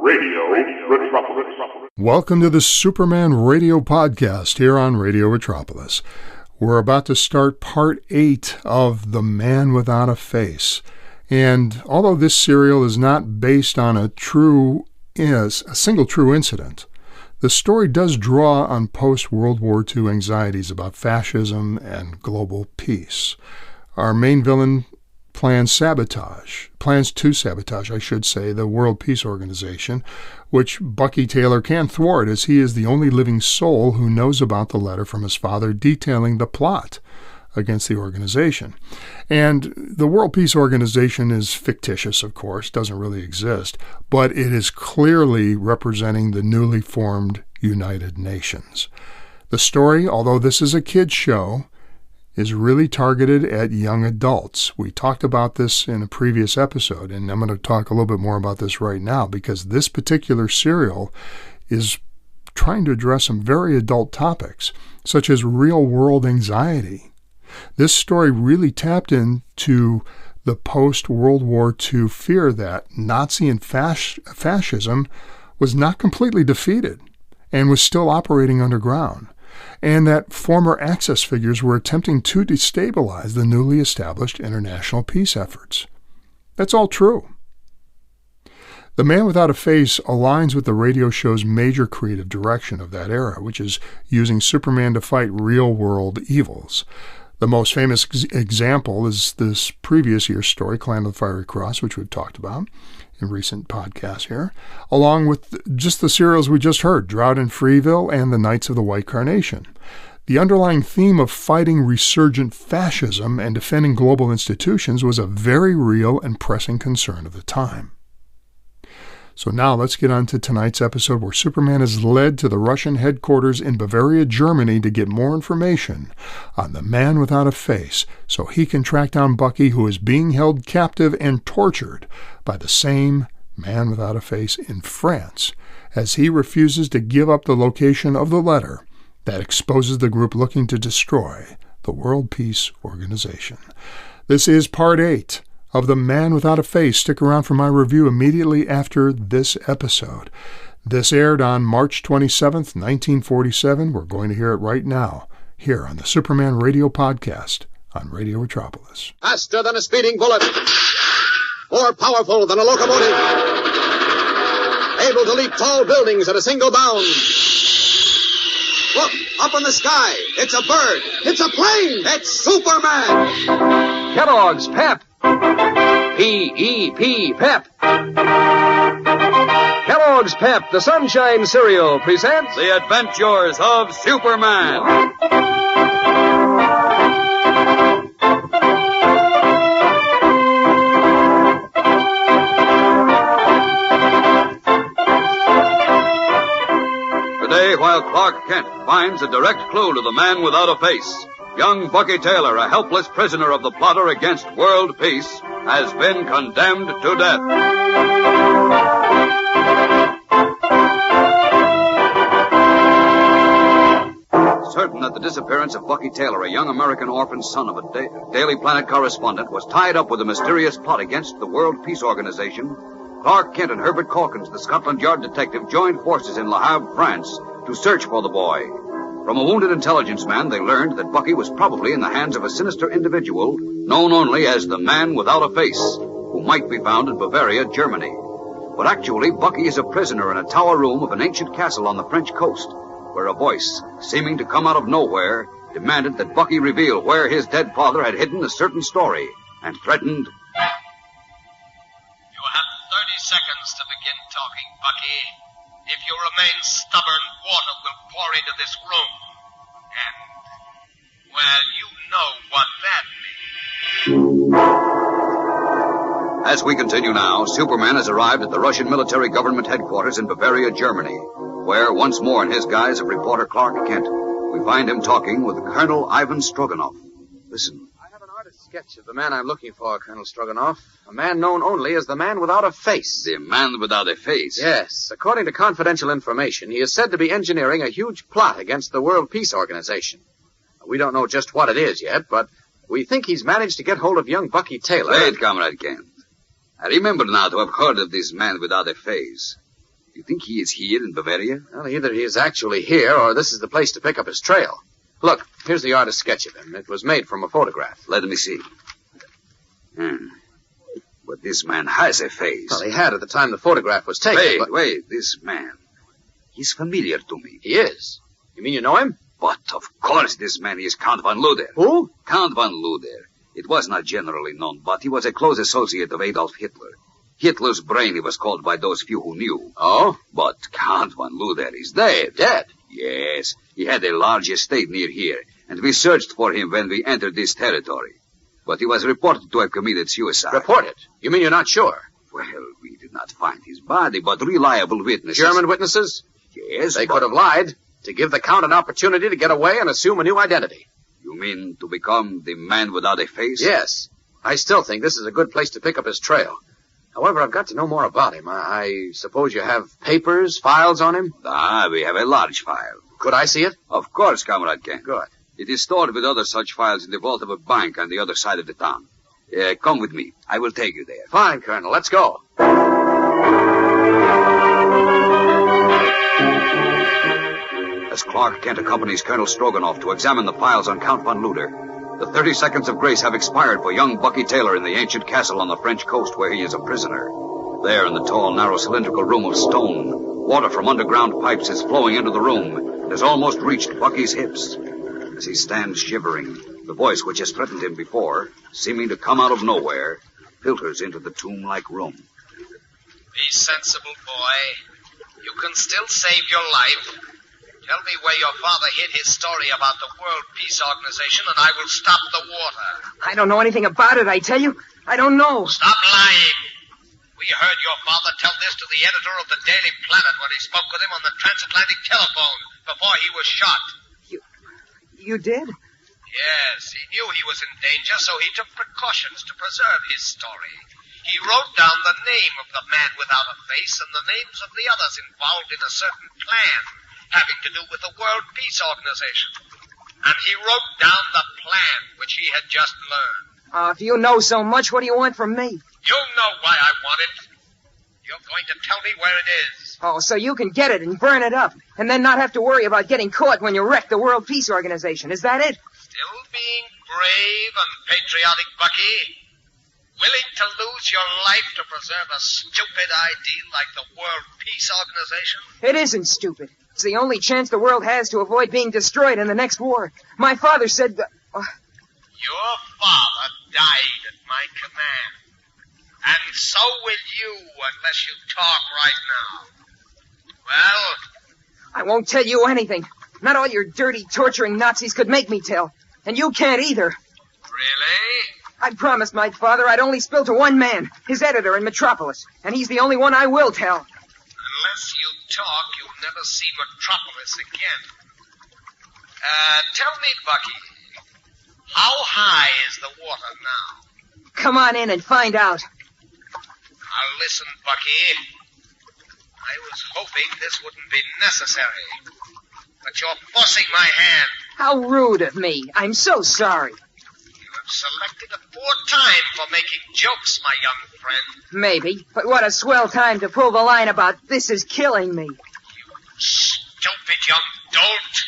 Radio Metropolis. Welcome to the Superman Radio Podcast here on Radio Metropolis. We're about to start Part 8 of The Man Without a Face. And although this serial is not based on a single true incident, the story does draw on post-World War II anxieties about fascism and global peace. Our main villain plans to sabotage, the World Peace Organization, which Bucky Taylor can thwart as he is the only living soul who knows about the letter from his father detailing the plot against the organization. And the World Peace Organization is fictitious, of course, doesn't really exist, but it is clearly representing the newly formed United Nations. The story, although this is a kid's show, is really targeted at young adults. We talked about this in a previous episode, and I'm going to talk a little bit more about this right now because this particular serial is trying to address some very adult topics, such as real-world anxiety. This story really tapped into the post-World War II fear that Nazi and fascism was not completely defeated and was still operating underground, and that former Axis figures were attempting to destabilize the newly established international peace efforts. That's all true. The Man Without a Face aligns with the radio show's major creative direction of that era, which is using Superman to fight real-world evils. The most famous example is this previous year's story, Clan of the Fiery Cross, which we've talked about in recent podcasts here, along with just the serials we just heard, Drought in Freeville and The Knights of the White Carnation. The underlying theme of fighting resurgent fascism and defending global institutions was a very real and pressing concern of the time. So now let's get on to tonight's episode where Superman is led to the Russian headquarters in Bavaria, Germany to get more information on the Man Without a Face so he can track down Bucky, who is being held captive and tortured by the same Man Without a Face in France, as he refuses to give up the location of the letter that exposes the group looking to destroy the World Peace Organization. This is Part 8 of The Man Without a Face. Stick around for my review immediately after this episode. This aired on March 27th, 1947. We're going to hear it right now, here on the Superman Radio Podcast on Radio Metropolis. Faster than a speeding bullet. More powerful than a locomotive. Able to leap tall buildings at a single bound. Look, up in the sky. It's a bird. It's a plane. It's Superman. Kellogg's Pep. P-E-P, Pep. Kellogg's Pep, the Sunshine Cereal, presents The Adventures of Superman. Today, while Clark Kent finds a direct clue to the Man Without a Face, young Bucky Taylor, a helpless prisoner of the plotter against world peace, has been condemned to death. Certain that the disappearance of Bucky Taylor, a young American orphan son of a Daily Planet correspondent, was tied up with a mysterious plot against the World Peace Organization, Clark Kent and Herbert Calkins, the Scotland Yard detective, joined forces in Le Havre, France, to search for the boy. From a wounded intelligence man, they learned that Bucky was probably in the hands of a sinister individual known only as the Man Without a Face, who might be found in Bavaria, Germany. But actually, Bucky is a prisoner in a tower room of an ancient castle on the French coast, where a voice, seeming to come out of nowhere, demanded that Bucky reveal where his dead father had hidden a certain story, and threatened... You have 30 seconds to begin talking, Bucky. If you remain stubborn, water will pour into this room. And, well, you know what that means. As we continue now, Superman has arrived at the Russian military government headquarters in Bavaria, Germany, where, once more in his guise of reporter Clark Kent, we find him talking with Colonel Ivan Stroganoff. Listen. I have an artist's sketch of the man I'm looking for, Colonel Stroganoff. A man known only as the Man Without a Face. The Man Without a Face? Yes. According to confidential information, he is said to be engineering a huge plot against the World Peace Organization. We don't know just what it is yet, but we think he's managed to get hold of young Bucky Taylor. Wait, Comrade Kent. I remember now to have heard of this Man Without a Face. You think he is here in Bavaria? Well, either he is actually here, or this is the place to pick up his trail. Look, here's the artist's sketch of him. It was made from a photograph. Let me see. But this man has a face. Well, he had at the time the photograph was taken. Wait, this man. He's familiar to me. He is? You mean you know him? But, of course, this man is Count von Luder. Who? Count von Luder. It was not generally known, but he was a close associate of Adolf Hitler. Hitler's brain, he was called by those few who knew. Oh? But Count von Luder is dead. Dead? Yes. He had a large estate near here, and we searched for him when we entered this territory. But he was reported to have committed suicide. Reported? You mean you're not sure? Well, we did not find his body, but reliable witnesses. German witnesses? Yes, They could have lied to give the Count an opportunity to get away and assume a new identity. You mean to become the man without a face? Yes. I still think this is a good place to pick up his trail. However, I've got to know more about him. I suppose you have papers, files on him? We have a large file. Could I see it? Of course, Comrade Kent. Good. It is stored with other such files in the vault of a bank on the other side of the town. Come with me. I will take you there. Fine, Colonel. Let's go. As Clark Kent accompanies Colonel Stroganoff to examine the files on Count von Luder, the 30 seconds of grace have expired for young Bucky Taylor in the ancient castle on the French coast where he is a prisoner. There in the tall, narrow, cylindrical room of stone, water from underground pipes is flowing into the room and has almost reached Bucky's hips. As he stands shivering, the voice which has threatened him before, seeming to come out of nowhere, filters into the tomb-like room. Be sensible, boy. You can still save your life. Tell me where your father hid his story about the World Peace Organization, and I will stop the water. I don't know anything about it, I tell you. I don't know. Stop lying. We heard your father tell this to the editor of the Daily Planet when he spoke with him on the transatlantic telephone before he was shot. You did? Yes, he knew he was in danger, so he took precautions to preserve his story. He wrote down the name of the man without a face and the names of the others involved in a certain plan having to do with the World Peace Organization. And he wrote down the plan which he had just learned. If you know so much, what do you want from me? You know why I want it. You're going to tell me where it is. Oh, so you can get it and burn it up, and then not have to worry about getting caught when you wreck the World Peace Organization. Is that it? Still being brave and patriotic, Bucky? Willing to lose your life to preserve a stupid idea like the World Peace Organization? It isn't stupid. It's the only chance the world has to avoid being destroyed in the next war. My father said that... Your father died at my command. And so will you, unless you talk right now. Well? I won't tell you anything. Not all your dirty, torturing Nazis could make me tell. And you can't either. Really? I promised my father I'd only spill to one man, his editor in Metropolis. And he's the only one I will tell. Unless you talk, you'll never see Metropolis again. Tell me, Bucky, how high is the water now? Come on in and find out. Now listen, Bucky. I was hoping this wouldn't be necessary. But you're forcing my hand. How rude of me. I'm so sorry. You have selected a poor time for making jokes, my young friend. Maybe, but what a swell time to pull the line about this is killing me. You stupid young dolt.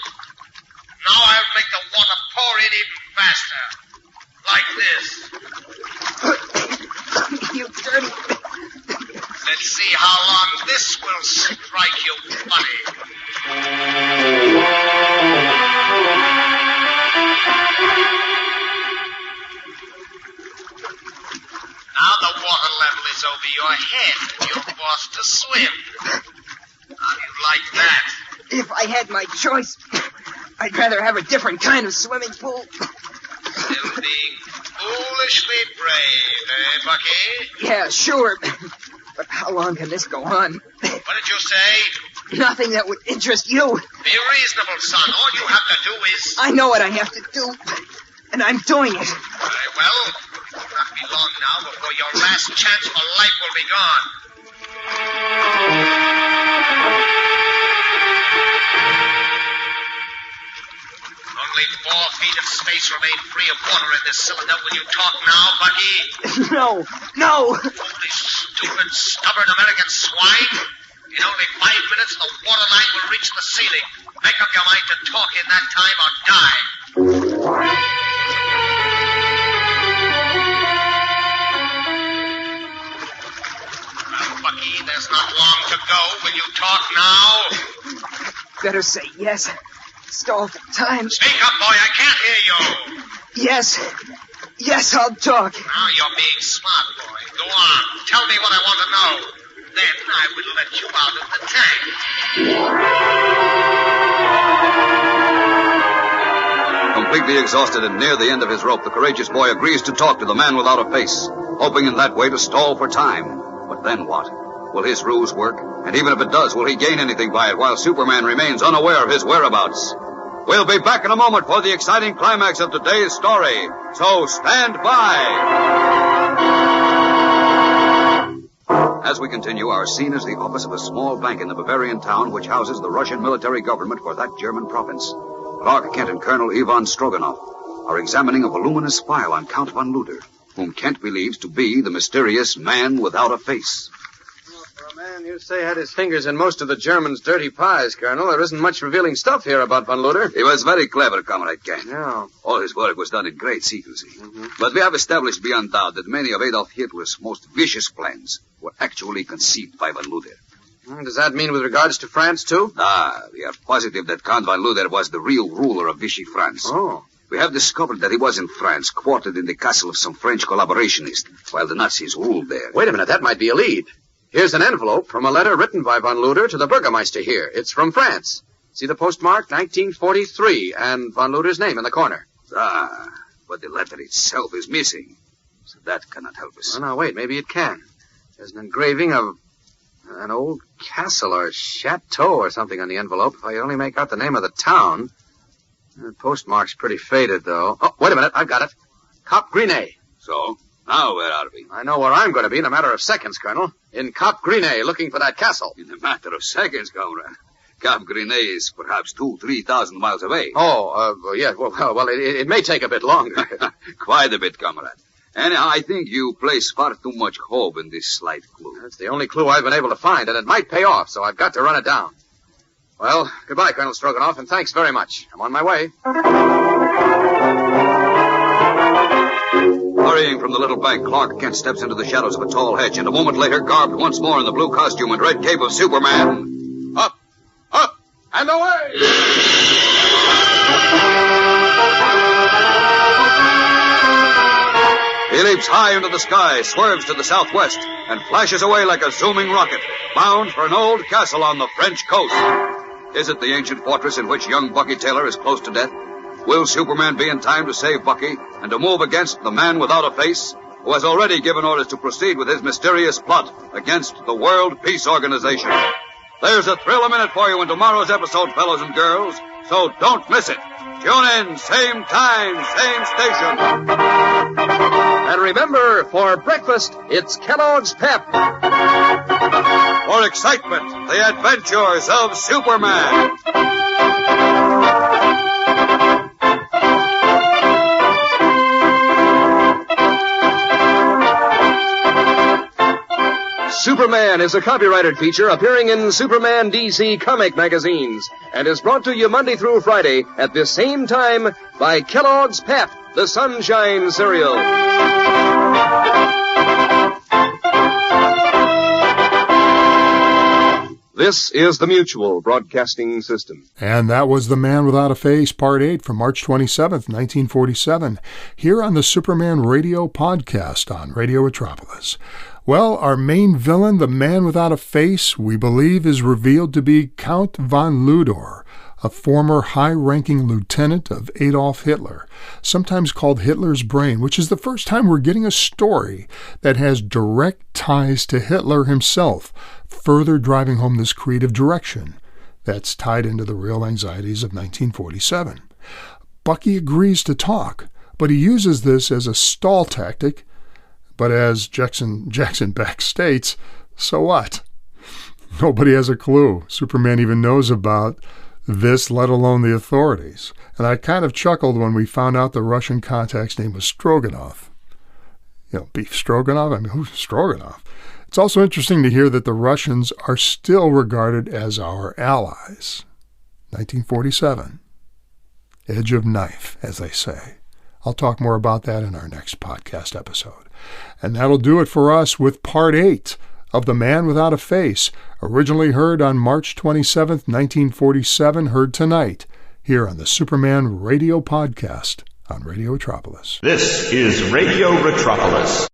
Now I'll make the water pour in even faster. Like this. You dirty... Let's see how long this will strike you funny. Now the water level is over your head and you're forced to swim. How do you like that? If I had my choice, I'd rather have a different kind of swimming pool. Still being foolishly brave, eh, Bucky? Yeah, sure. But how long can this go on? What did you say? Nothing that would interest you. Be reasonable, son. All you have to do is... I know what I have to do, and I'm doing it. Very well. It'll not be long now before your last chance for life will be gone. Only 4 feet of space remain free of water in this cylinder. Will you talk now, Bucky? No. Foolish, stupid, stubborn American swine. In only 5 reach the ceiling. Make up your mind to talk in that time or die. Well, Bucky, there's not long to go. Will you talk now? Better say yes. Stall for time. Speak up, boy. I can't hear you. Yes. Yes, I'll talk. Now you're being smart, boy. Go on. Tell me what I want to know. Then I will let you out of the tank. Completely exhausted and near the end of his rope, the courageous boy agrees to talk to the man without a face, hoping in that way to stall for time. But then what? Will his ruse work? And even if it does, will he gain anything by it while Superman remains unaware of his whereabouts? We'll be back in a moment for the exciting climax of today's story. So stand by. As we continue, our scene is the office of a small bank in the Bavarian town which houses the Russian military government for that German province. Clark Kent and Colonel Ivan Stroganoff are examining a voluminous file on Count von Luder, whom Kent believes to be the mysterious man without a face. Well, for a man you say had his fingers in most of the Germans' dirty pies, Colonel, there isn't much revealing stuff here about von Luder. He was very clever, Comrade Kent. Yeah. All his work was done in great secrecy. But we have established beyond doubt that many of Adolf Hitler's most vicious plans were actually conceived by von Luder. Does that mean with regards to France, too? We are positive that Count von Luder was the real ruler of Vichy France. Oh. We have discovered that he was in France, quartered in the castle of some French collaborationists, while the Nazis ruled there. Wait a minute, that might be a lead. Here's an envelope from a letter written by von Luder to the Burgermeister here. It's from France. See the postmark, 1943, and von Luder's name in the corner. But the letter itself is missing, so that cannot help us. Oh, now, wait, maybe it can. There's an engraving of an old castle or chateau or something on the envelope. If I could only make out the name of the town. The postmark's pretty faded, though. Oh, wait a minute, I've got it. Cap Grinet. So, now where are we? I know where I'm going to be in a matter of seconds, Colonel. In Cap Grinet, looking for that castle. In a matter of seconds, Comrade. Cap Grinet is perhaps 2,000-3,000 miles away. Yeah, well, it may take a bit longer. Quite a bit, Comrade. Anyhow, I think you place far too much hope in this slight clue. That's the only clue I've been able to find, and it might pay off, so I've got to run it down. Well, goodbye, Colonel Stroganoff, and thanks very much. I'm on my way. Hurrying from the little bank, Clark Kent steps into the shadows of a tall hedge, and a moment later, garbed once more in the blue costume and red cape of Superman. Up, and away! He leaps high into the sky, swerves to the southwest, and flashes away like a zooming rocket, bound for an old castle on the French coast. Is it the ancient fortress in which young Bucky Taylor is close to death? Will Superman be in time to save Bucky and to move against the man without a face, who has already given orders to proceed with his mysterious plot against the World Peace Organization? There's a thrill a minute for you in tomorrow's episode, fellows and girls, so don't miss it. Tune in, same time, same station. And remember, for breakfast, it's Kellogg's Pep. For excitement, the adventures of Superman. Superman is a copyrighted feature appearing in Superman DC comic magazines and is brought to you Monday through Friday at this same time by Kellogg's Pep, the Sunshine Cereal. This is the Mutual Broadcasting System. And that was The Man Without a Face, Part 8 from March 27th, 1947, here on the Superman Radio Podcast on Radio Metropolis. Well, our main villain, the Man Without a Face, we believe is revealed to be Count von Luder, a former high-ranking lieutenant of Adolf Hitler, sometimes called Hitler's brain, which is the first time we're getting a story that has direct ties to Hitler himself, further driving home this creative direction that's tied into the real anxieties of 1947. Bucky agrees to talk, but he uses this as a stall tactic. But as Jackson Beck states, so what? Nobody has a clue. Superman even knows about this, let alone the authorities. And I kind of chuckled when we found out the Russian contact's name was Stroganoff. Beef Stroganoff? I mean, who's Stroganoff? It's also interesting to hear that the Russians are still regarded as our allies. 1947. Edge of knife, as they say. I'll talk more about that in our next podcast episode. And that'll do it for us with Part 8 of The Man Without a Face, originally heard on March 27th, 1947, heard tonight here on the Superman Radio Podcast on Radio Metropolis. This is Radio Metropolis.